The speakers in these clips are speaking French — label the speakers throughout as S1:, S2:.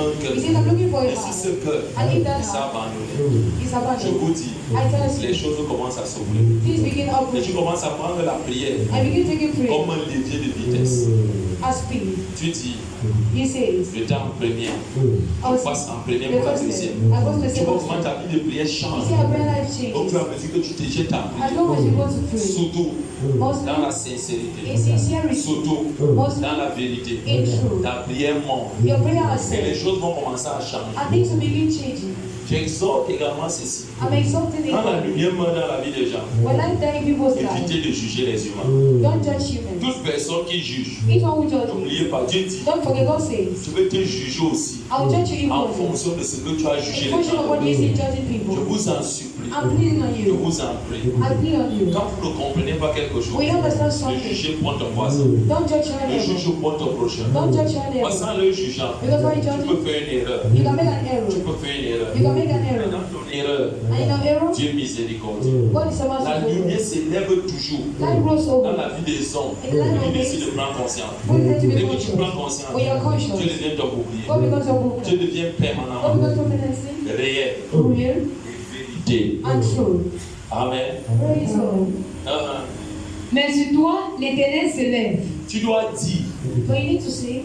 S1: un
S2: He says,
S1: cœur.
S2: I'm looking for a
S1: Et si
S2: heart.
S1: ce cœur
S2: And if that
S1: s'est
S2: heart
S1: abandonné,
S2: is
S1: je
S2: abandoned,
S1: vous dis,
S2: I tell
S1: les
S2: you,
S1: choses commencent à s'ouvrir.
S2: please begin
S1: Et tu
S2: operating.
S1: commences à prendre la prière
S2: I begin taking prayer
S1: comme un levier de vitesse.
S2: as speed.
S1: Tu dis,
S2: He says,
S1: j'étais en première, je passe en première
S2: the
S1: pour la
S2: first
S1: deuxième.
S2: step. I was the
S1: Tu vois
S2: second
S1: comment
S2: step.
S1: ta vie de prière
S2: You
S1: change.
S2: see, our prayer life
S1: Au fur et
S2: changes.
S1: à mesure que tu te jettes en
S2: As
S1: prière,
S2: long as you go to pray,
S1: surtout
S2: mostly
S1: dans la
S2: in
S1: sincérité,
S2: sincerity,
S1: surtout
S2: mostly
S1: dans la vérité,
S2: in truth,
S1: ta prière monte.
S2: your prayer has
S1: Et les
S2: said,
S1: choses vont commencer à changer.
S2: and things will begin changing.
S1: J'exhorte également ceci.
S2: I'm exalting
S1: Quand la
S2: it.
S1: lumière meurt dans la vie des gens,
S2: When I die in people's lives,
S1: évitez de juger les humains.
S2: don't judge humans.
S1: Toute personne qui juge,
S2: Each one who judges,
S1: n'oubliez pas, Dieu dit,
S2: don't forget God says,
S1: je vais te juger aussi
S2: I'll judge you
S1: en
S2: equally.
S1: fonction de ce que tu as jugé
S2: In
S1: les
S2: function of
S1: gens.
S2: what you see judging
S1: Je
S2: people.
S1: vous en supplie,
S2: I'm pleading on
S1: je
S2: you.
S1: vous en prie.
S2: I plead on you.
S1: Quand vous ne comprenez pas quelque chose,
S2: We understand
S1: ne
S2: something.
S1: jugez point ton voisin,
S2: Don't judge your
S1: ne
S2: neighbor.
S1: juge point ton prochain.
S2: Don't judge your
S1: Parce
S2: neighbor.
S1: qu'en le jugeant,
S2: Because when you
S1: tu
S2: judge
S1: peux
S2: him,
S1: faire une erreur.
S2: you can make an error.
S1: Tu peux faire une erreur.
S2: You can make an
S1: Et
S2: error.
S1: dans ton erreur,
S2: And in an error,
S1: Dieu miséricordieux.
S2: God is about
S1: La
S2: to
S1: lumière
S2: do.
S1: s'élève toujours
S2: Light grows
S1: dans
S2: over.
S1: la vie des hommes
S2: In the life
S1: qui
S2: of
S1: décident de
S2: faith,
S1: prendre conscience.
S2: we need to
S1: Dès
S2: be
S1: que tu prends
S2: conscious.
S1: conscience,
S2: We are conscious.
S1: Dieu devient ton bouclier.
S2: God becomes your book.
S1: Dieu devient
S2: God
S1: permanemment
S2: becomes permanency,
S1: réel
S2: real,
S1: et vérité.
S2: and true.
S1: Amen.
S2: Praise God.
S3: Mais sur toi, l'Éternel se lève.
S1: Tu dois dire,
S2: But you need to say,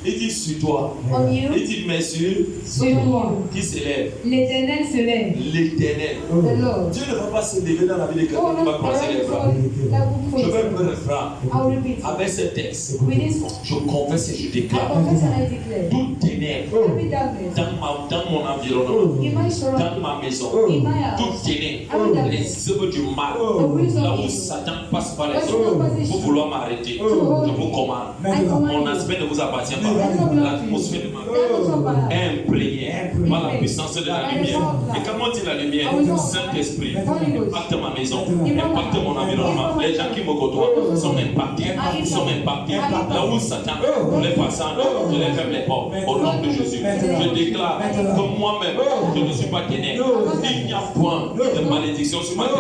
S1: il dit sur toi,
S2: on you,
S1: il dit mais sur
S3: Sur toi,
S1: qui s'élève,
S3: l'Éternel se lève.
S1: l'Éternel.
S2: the Lord.
S1: Dieu ne va pas se lever dans la vie de
S2: Oh,
S1: quelqu'un qui va
S2: no,
S1: croiser les bras.
S2: I
S1: Je vais me reprendre
S2: will repeat.
S1: avec ce texte.
S2: With this,
S1: Je confesse et je
S2: I
S1: déclare
S2: confess and I declare,
S1: toute ténèbre
S2: every darkness
S1: dans mon environnement,
S2: in my surroundings,
S1: dans ma maison,
S2: in my house,
S1: toute ténèbre, les œuvres du mal,
S2: the ways
S1: là
S2: of
S1: où
S2: evil,
S1: Satan passe par les hommes pour vouloir m'arrêter, je vous commande.
S2: I command
S1: Mon
S2: you.
S1: aspect ne vous appartient pas. L'atmosphère de ma vie
S2: That is not bad.
S1: est imprégnée par la puissance de la lumière. Et comment dit la lumière? Saint-Esprit, impacte ma maison, impacte mon environnement. Les gens qui me côtoient sont impactés. Là où Satan voulait passer en eux, je les ferme les portes. Au nom de Jésus, je déclare que moi-même, je ne suis pas ténèbre. Il n'y a point de malédiction sur ma tête.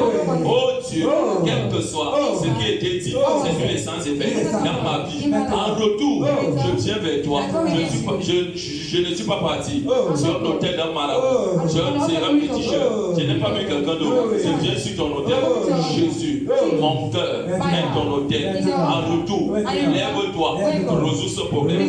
S1: Oh Dieu, quel que soit ce qui a été dit, c'est une essence effet dans ma vie. En retour, je viens vers toi. Je ne suis pas parti sur l'autel d'un marabout. Je serai un féticheur. Je n'ai pas vu quelqu'un d'autre. Je viens sur ton autel. Jésus, mon cœur est ton autel. En retour, lève-toi, résous ce problème.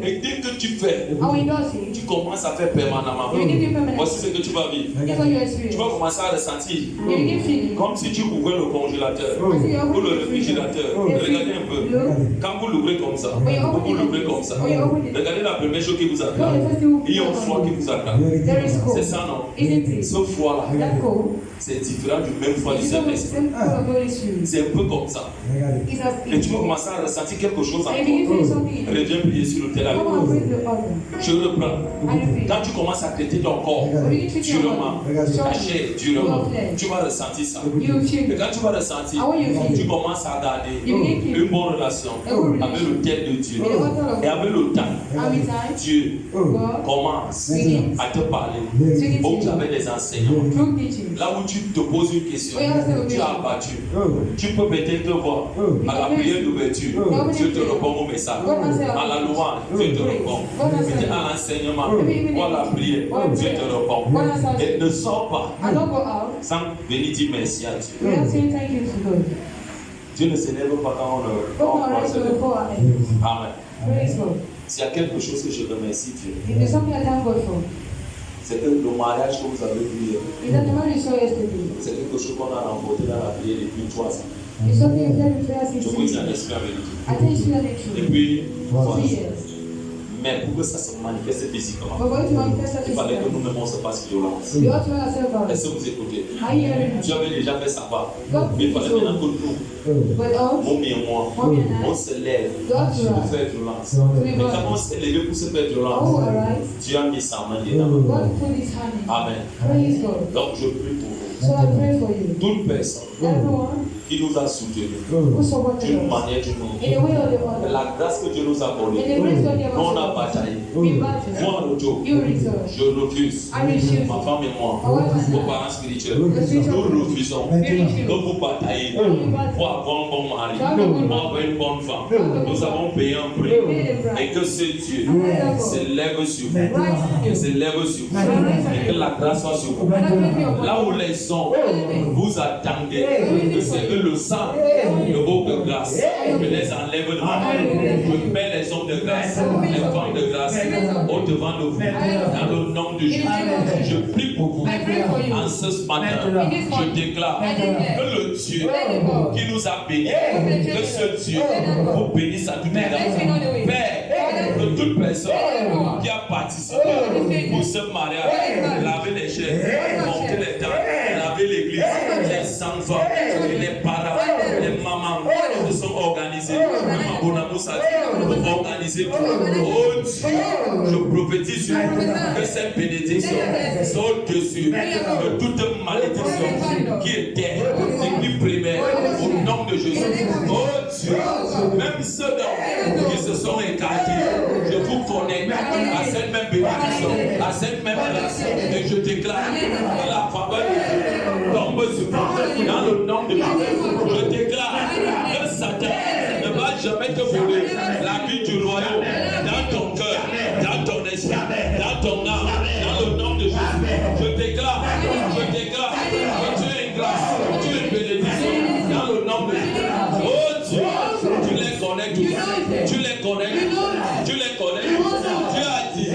S1: Et dès que tu fais,
S2: and when he does it,
S1: tu commences à faire permanemment.
S2: you begin to permanent.
S1: Voici ce que tu vas vivre.
S2: That's what you
S1: Tu
S2: experience.
S1: vas commencer à ressentir
S2: You begin feeling.
S1: comme si tu ouvrais le congélateur ou le réfrigérateur. Regardez un peu. Quand vous l'ouvrez comme ça, vous l'ouvrez comme ça. Regardez la première chose qui vous attrape. Il y a un froid qui vous attrape.
S2: There is
S1: C'est
S2: cold.
S1: ça, non?
S2: Isn't it?
S1: Ce froid-là,
S2: That cold.
S1: c'est différent du même froid du
S2: It's not the
S1: Saint-Esprit.
S2: same cold of Holy Spirit.
S1: C'est un peu comme ça.
S2: It's as
S1: Et tu vas commencer à ressentir quelque chose en
S2: and you begin
S1: toi.
S2: feeling something.
S1: Reviens prier sur l'autel avec
S2: Come
S1: moi.
S2: on, praise the Father.
S1: Je reprends.
S2: I repeat.
S1: Quand tu commences à traiter ton corps
S2: You begin to treat your
S1: durement,
S2: body.
S1: ta chair durement,
S2: Your flesh.
S1: tu vas ressentir ça.
S2: You
S1: Et
S2: feel.
S1: quand tu vas ressentir,
S2: And when you feel.
S1: tu commences à garder
S2: You begin to
S1: une bonne relation avec l'autel de Dieu.
S2: With the water of
S1: Et avec le temps,
S2: And with time,
S1: Dieu
S2: God
S1: commence
S2: begins
S1: à te parler.
S2: to
S1: Oh, tu
S2: teach
S1: avais des enseignements.
S2: through teaching.
S1: Là où tu te poses une question, tu as abattu. Tu peux peut-être voir à la prière d'ouverture, Dieu te répond au message. À la louange, Dieu te répond. Peut-être à l'enseignement ou à la prière, Dieu te répond. Et ne sors pas
S2: I don't go out
S1: sans venir dire merci à Dieu.
S2: without saying thank you to God.
S1: Dieu ne s'élève pas quand
S2: Go
S1: on
S2: on right
S1: se
S2: to the
S1: lève.
S2: floor.
S1: Amen.
S2: Praise God.
S1: S'il y a quelque chose que je remercie Dieu,
S2: If there's something I thank God for,
S1: c'est que le mariage que vous avez vu hier,
S2: is that the man you saw yesterday.
S1: c'est quelque chose qu'on a remporté dans la prière depuis 3 ans.
S2: It's something you've done in prayer
S1: Je
S2: since
S1: vous dis en
S2: 6 years.
S1: esprit en vérité.
S2: I think it's really true.
S1: Depuis 3
S2: 3
S1: ans.
S2: years.
S1: Mais pour que ça se manifeste physiquement,
S2: But for it to manifest
S1: il fallait que
S2: physically,
S1: nous-mêmes on se fasse violence.
S2: we ought to know ourselves out.
S1: Est-ce que vous écoutez?
S2: Are you hearing me?
S1: Dieu avait déjà fait savoir.
S2: God
S1: Mais il fallait
S2: told
S1: maintenant que nous,
S2: But us,
S1: Mommy et moi,
S2: Mommy and I,
S1: on se lève
S2: God to
S1: pour
S2: rise.
S1: faire violence.
S2: To be
S1: Mais quand on
S2: violent.
S1: s'est levé pour se faire
S2: Oh,
S1: violence,
S2: arise.
S1: Dieu a mis sa main dedans.
S2: God put his hand in.
S1: Amen.
S2: Praise God.
S1: Donc je prie pour vous.
S2: So I pray for you.
S1: Toute personne
S2: Everyone
S1: qui nous a soutenus
S2: who supported
S1: d'une
S2: us.
S1: manière d'une
S2: In a
S1: autre.
S2: way or the other.
S1: La grâce que Dieu nous a
S2: In
S1: accordée,
S2: the grace God gave
S1: nous on a
S2: us,
S1: bataillé.
S2: we battled.
S1: Moi, en retour,
S2: You return.
S1: je refuse.
S2: I refuse.
S1: Ma femme et moi, vos parents spirituels, nous refusons que vous bataillez pour avoir un bon mari, pour avoir une bonne femme. Nous avons payé un prix. Et que ce Dieu s'élève sur vous, s'élève sur vous, et que la grâce soit sur vous. Là où les hommes vous attendez, que c'est que le sang de votre grâce me les enlève de moi. Je mets les hommes de grâce, les femmes de grâce au devant de vous, dans le nom de Jésus. Je prie pour vous. En ce matin, je déclare que le Dieu qui nous a bénis, que ce Dieu vous bénisse à tout égard. Père, de toute personne qui a participé pour ce mariage, laver les chaises, monter les dents, laver l'église, les enfants, les parents, les mamans se sont organisés. Même Abonamou Sadi, pour organiser tout. Oh Dieu, je prophétise sur vous que cette bénédiction soit au-dessus de toute malédiction qui était écrite primaire au nom de Jésus. Oh Dieu, même ceux d'entre qui se sont écartés, je vous connecte à cette même bénédiction, à cette même grâce, et je déclare que la faveur de Dieu tombe sur vous dans le nom de Jésus. Je déclare que Satan ne va jamais te voler la vie du royaume dans ton cœur, dans ton esprit, dans ton âme, dans le nom de Jésus. Je déclare que tu es une grâce, tu es une bénédiction dans le nom de Jésus. Oh Dieu, tu les connais tous, tu les connais, tu les connais. Tu as dit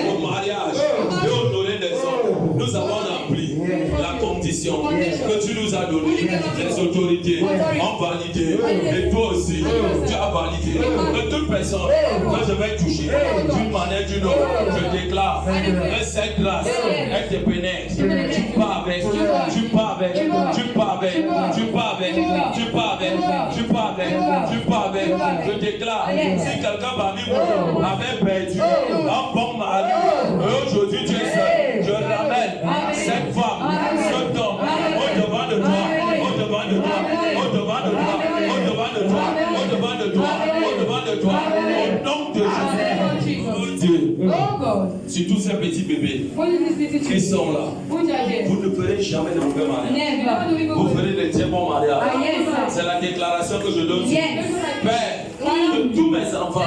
S1: au mariage de honorer les hommes. Nous avons rempli la condition que tu nous as donnée. Les autorités ont validé. Et toi aussi, tu as validé. De toute personne que je vais toucher, d'une manière ou d'une autre, je déclare que cette grâce, elle te pénètre. Tu pars avec, tu pars avec, tu pars avec, tu pars avec, tu pars avec, tu pars avec, tu pars avec. Je déclare, si quelqu'un parmi vous avait perdu un bon mari, aujourd'hui tu es seul, je ramène cette femme, cet homme, au devant de toi, au devant de toi, au devant de toi, au devant de toi, au devant de toi, au devant de toi, au nom de Jésus. Oh Dieu, sur tous ces petits bébés qui sont là, vous ne ferez jamais de mauvais mariage. Vous ferez de très bons mariages. C'est la déclaration que je donne. Père, de tous mes enfants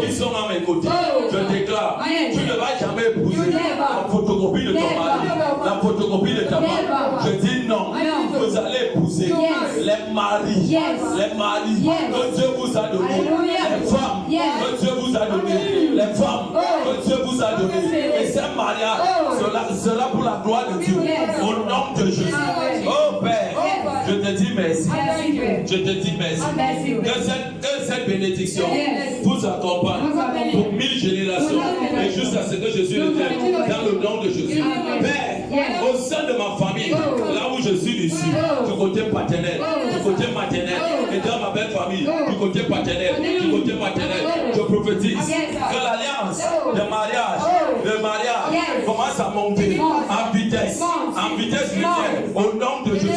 S1: qui sont à mes côtés, je déclare, tu ne vas jamais épouser la photocopie de ton mari, la photocopie de ta mère. Je dis non, vous allez épouser les maris que Dieu vous a donnés, les femmes que Dieu vous a données, les femmes que Dieu vous a données. Et ce mariage sera pour la gloire de Dieu, au nom de Jésus. Oh Père, je te dis merci. Je te dis merci. Que cette bénédiction vous accompagne pour 1000 générations et jusqu'à ce que Jésus le vienne dans le nom de Jésus. Père, au sein de ma famille, là où je suis ici, du côté paternel, du côté maternel et dans ma belle famille, du côté paternel, du côté maternel, je prophétise que l'alliance de mariage commence à monter en vitesse spirituelle au nom de Jésus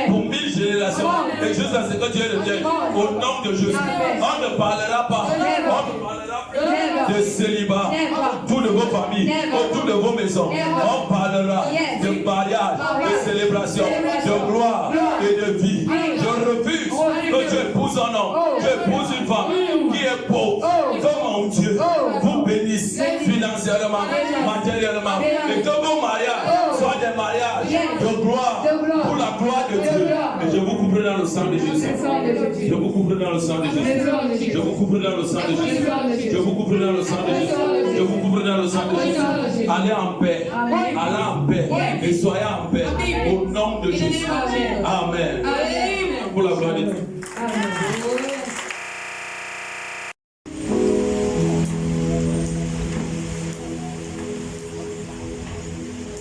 S1: pour 1000 générations et jusqu'à ce que Dieu le vienne au nom de Jésus. On ne parlera pas de célibat autour de vos familles, autour de vos maisons. On parlera de mariage, de célébration, de gloire et de vie. Je refuse que tu épouses un homme, tu épouses une femme qui est pauvre. Que mon Dieu vous bénisse financièrement, matériellement, et que vos mariages soient des mariages de gloire pour la gloire de Dieu. Et je vous couvre dans le sang de Jésus. Je vous couvre dans le sang de Jésus. Je vous couvre dans le sang de Jésus. Je vous couvre dans le sang de Jésus. Je vous couvre dans le sang de Jésus. Allez en paix. Allez en paix. Et soyez en paix. Au nom de Jésus. Amen. Pour la gloire de Dieu.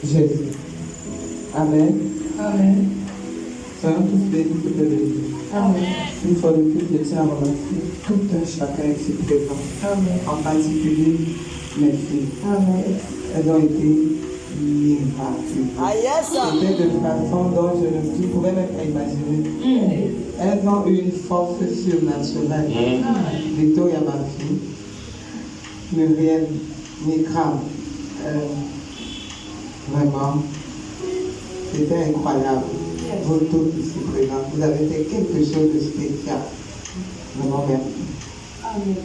S4: Jésus. Amen.
S2: Amen.
S4: Soyons tous bénis pour te bénir.
S2: Amen.
S4: Une fois de plus, je tiens à remercier tout un chacun ici présent.
S2: Amen.
S4: En particulier mes filles.
S2: Amen.
S4: Elles ont été miraculeux. C'était de façon dont je ne pouvais même pas imaginer. Elles ont eu une force surnaturelle. Victoria, ma fille, Muriel, Nikram, vraiment, c'était incroyable. Vous tous ici présents, vous avez fait quelque chose de spécial. Vraiment, merci.
S2: Amen.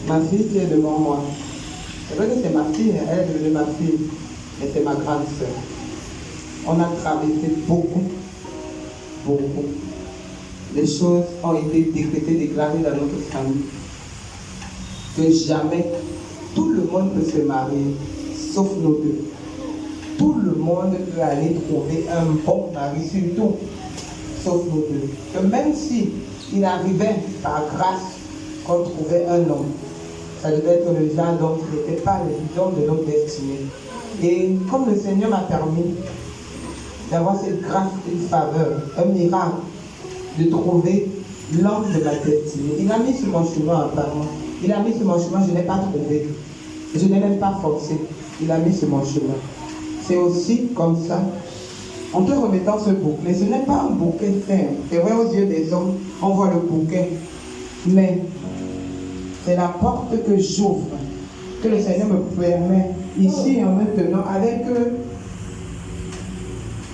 S4: Ma fille qui est devant moi, c'est vrai que c'est ma fille, elle est devenue ma fille, mais c'est ma grande sœur. On a traversé beaucoup. Les choses ont été décrétées, déclarées dans notre famille. Que jamais tout le monde peut se marier, sauf nous deux. Tout le monde peut aller trouver un bon mari, surtout, sauf nous deux. Que même si il arrivait par grâce qu'on trouvait un homme, ça devait être le genre d'homme qui n'était pas le genre de notre destinée. Et comme le Seigneur m'a permis d'avoir cette grâce, une faveur, un miracle, de trouver l'homme de ma destinée. Il a mis sur mon chemin apparemment. Il a mis sur mon chemin, je n'ai pas trouvé. Je n'ai même pas forcé. Il a mis sur mon chemin. C'est aussi comme ça. En te remettant ce bouquet, ce n'est pas un bouquet simple. C'est vrai aux yeux des hommes, on voit le bouquet. Mais c'est la porte que j'ouvre, que le Seigneur me permet ici et maintenant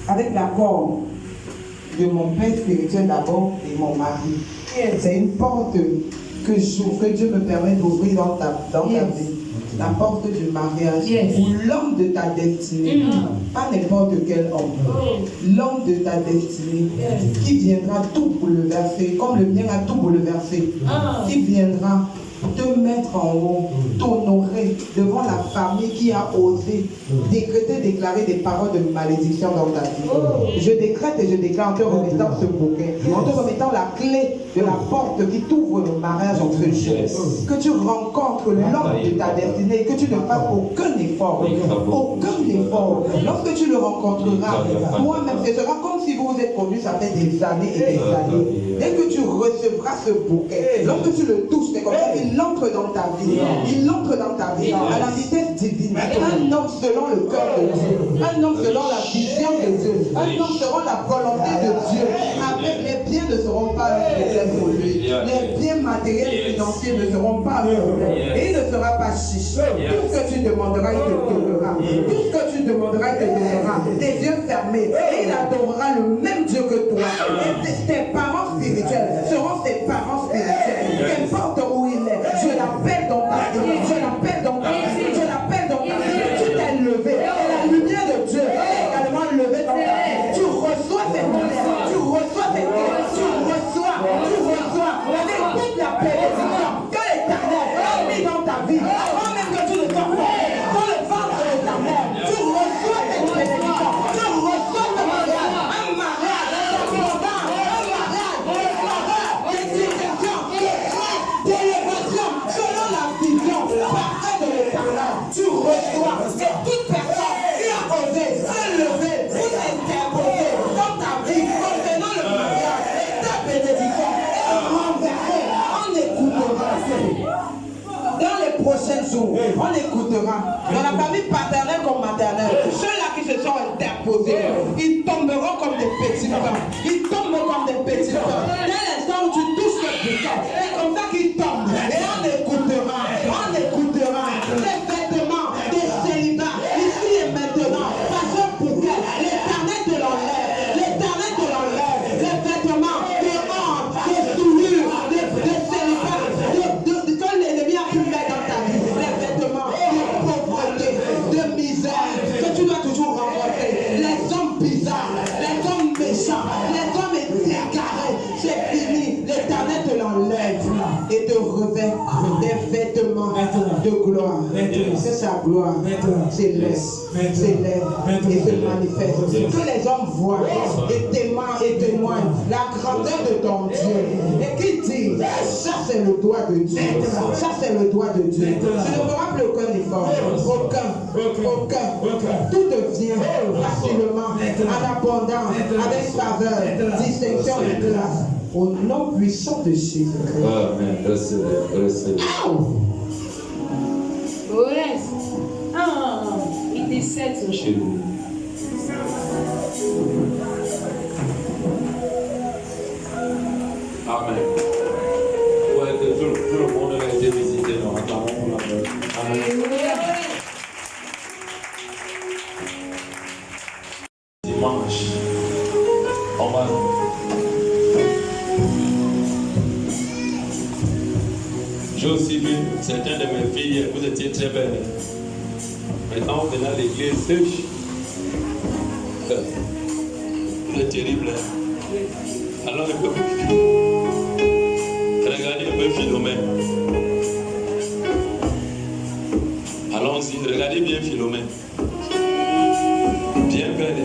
S4: avec l'accord de mon père spirituel d'abord et mon mari. C'est une porte que j'ouvre, que Dieu me permet d'ouvrir dans ta vie. La porte du mariage, ou l'homme de ta destinée, pas n'importe quel homme, l'homme de ta destinée, qui viendra tout bouleverser, comme le mien a tout bouleversé, qui viendra te mettre en haut, t'honorer devant la famille qui a osé décréter, déclarer des paroles de malédiction dans ta vie. Je décrète et je déclare en te remettant ce bouquet, en te remettant la clé de la porte qui t'ouvre le mariage en ce jour. Que tu rencontres l'homme de ta destinée, que tu ne fasses aucun effort. Aucun effort. Lorsque tu le rencontreras, toi-même, ce sera comme si vous vous êtes connus, ça fait des années et des années. Dès que tu recevras ce bouquet, lorsque tu le touches, c'est comme ça, il entre dans ta vie. Il entre dans ta vie à la vitesse divine. Un homme selon le cœur de Dieu. Un homme selon la vision de Dieu. Un homme selon la volonté de Dieu. Avec les biens ne seront pas un problème pour lui. Les biens matériels financiers ne seront pas un problème. Et il ne sera pas chiche. Tout ce que tu demanderas, il te donnera. Tout ce que tu demanderas, il te donnera. Tes yeux fermés. Et il adorera le même Dieu que toi. Et tes parents spirituels seront tes parents spirituels. Qu'importe où il est. Je l'appelle dans ta vie. Je l'appelle dans ta vie. Je l'appelle dans ta vie. Tu t'es levé. Et la lumière de Dieu est également levée dans ta vie. Tu reçois cette lumière. Tu reçois cette lumière. Tu reçois avec toute la bénédiction que l'Éternel a mis dans ta vie. Avant même que tu ne sois dans le ventre de ta mère. Tu reçois cette bénédiction. Tu reçois ce mariage. Un mariage. Tu reçois, c'est toute personne qui a osé se lever pour s'interposer dans ta vie concernant le mariage et ta bénédiction est renversée. On écoutera dans les prochains jours, on écoutera dans la famille paternelle comme maternelle, ceux-là qui se sont interposés, ils tomberont comme des petits pains. Ils tombent comme des petits pains. Dès l'instant où tu touches le bouton, c'est comme ça qu'ils tombent. Et on écoutera les vêtements des célibats ici et maintenant. Parce que pour que l'Éternel te l'enlève, les vêtements de honte, de souillure, de célibat, que l'ennemi a pu mettre dans ta vie, les vêtements de pauvreté, de misère, que tu dois toujours rencontrer. Les hommes bizarres, les hommes méchants, les hommes égarés, c'est fini. L'Éternel te l'enlève et te revêt des vêtements de gloire. C'est sa gloire. S'élève et se manifeste. Que les hommes voient et témoignent la grandeur de ton Dieu. Et qu'ils disent, ça c'est le doigt de Dieu. Ça c'est le doigt de Dieu. Tu ne feras plus aucun effort. Aucun. Tout devient facilement, en abondance, avec faveur, distinction et grâce. Au nom puissant de Jésus-Christ.
S1: Amen.
S3: Yes. 7.
S1: Chez vous. Amen. Ouais, tout le monde a été visité. Nous attendons pour la paix. Amen. Dimanche, on va. J'ai aussi vu certaines de mes filles, vous étiez très belles. Maintenant, vous venez à l'église. C'est terrible. Alors, regardez un peu Philomène. Allons-y, regardez bien Philomène. Bien belle.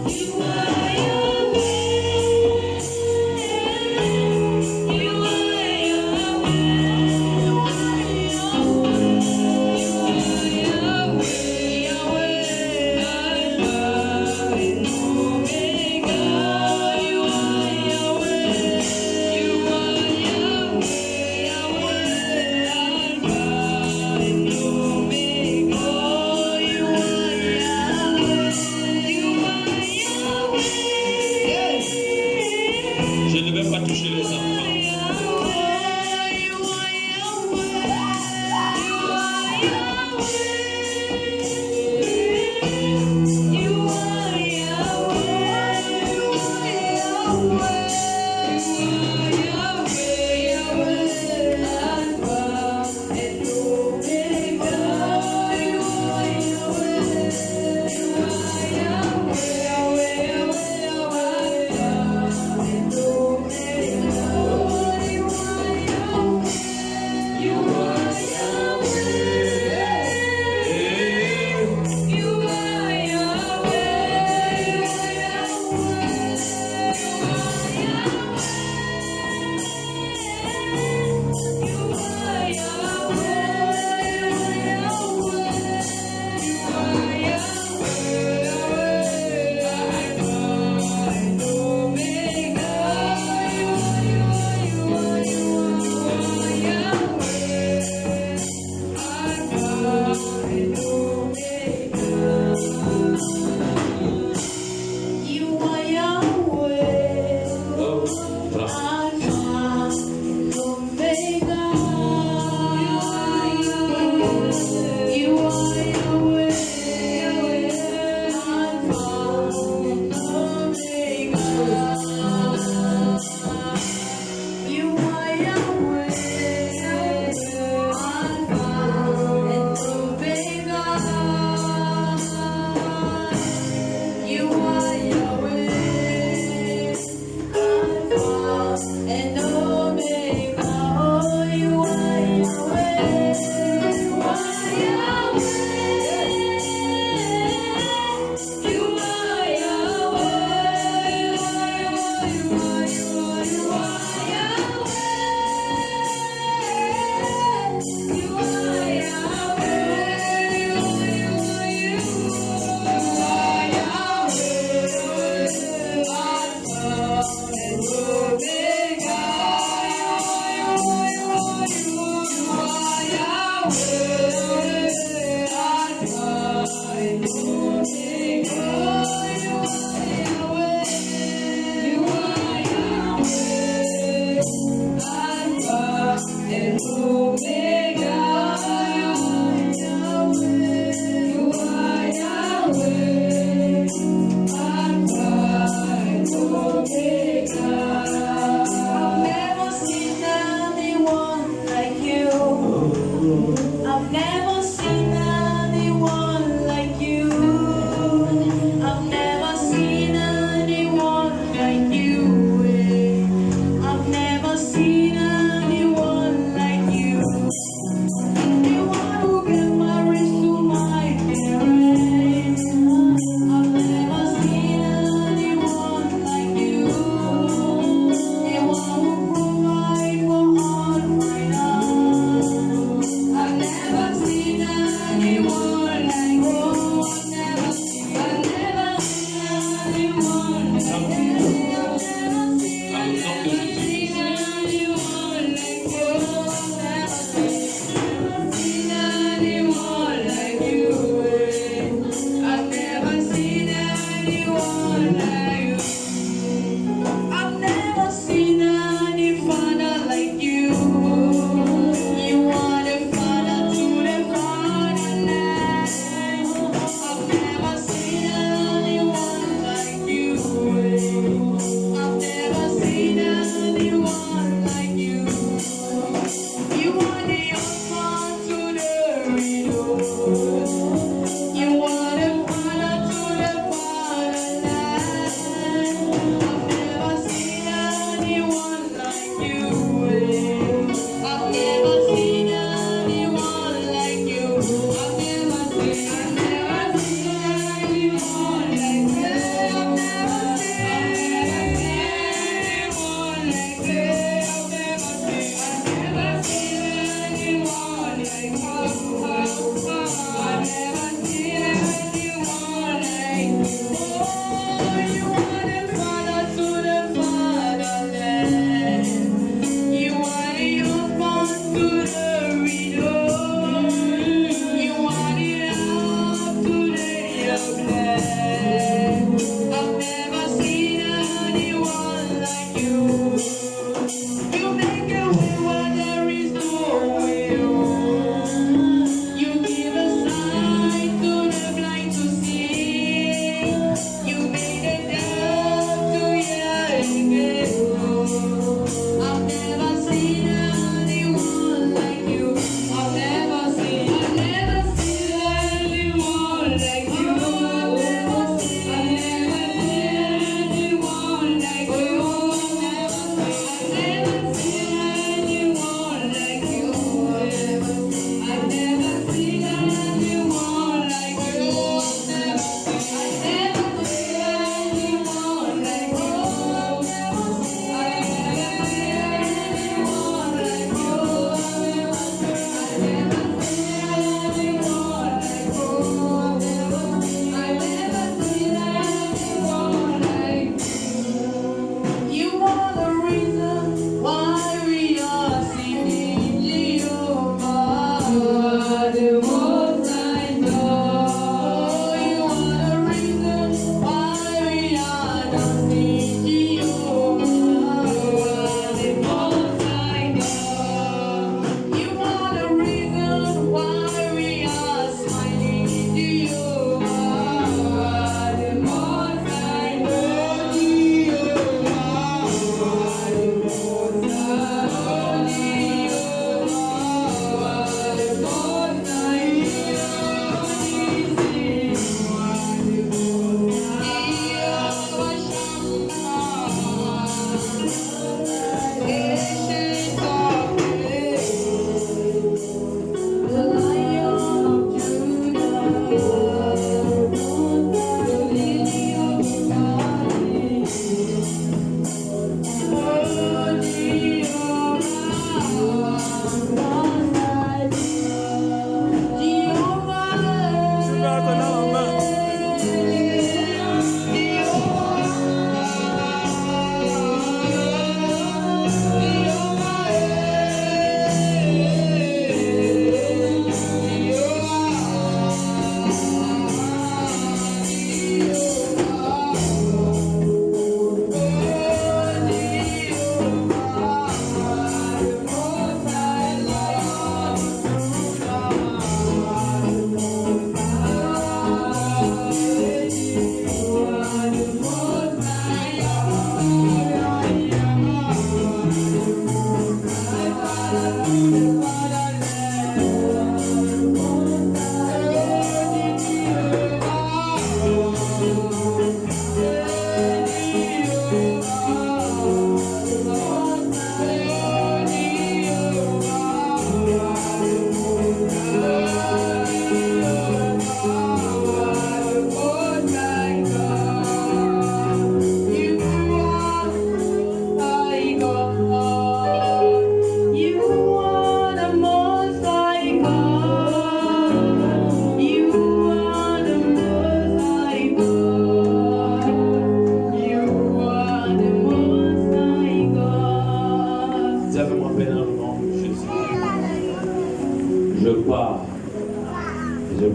S5: You are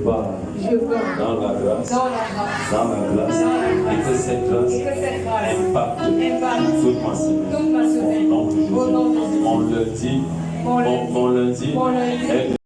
S1: pars dans la grâce, et que cette grâce impacte toute ma semaine. Au nom de Jésus. Mon lundi est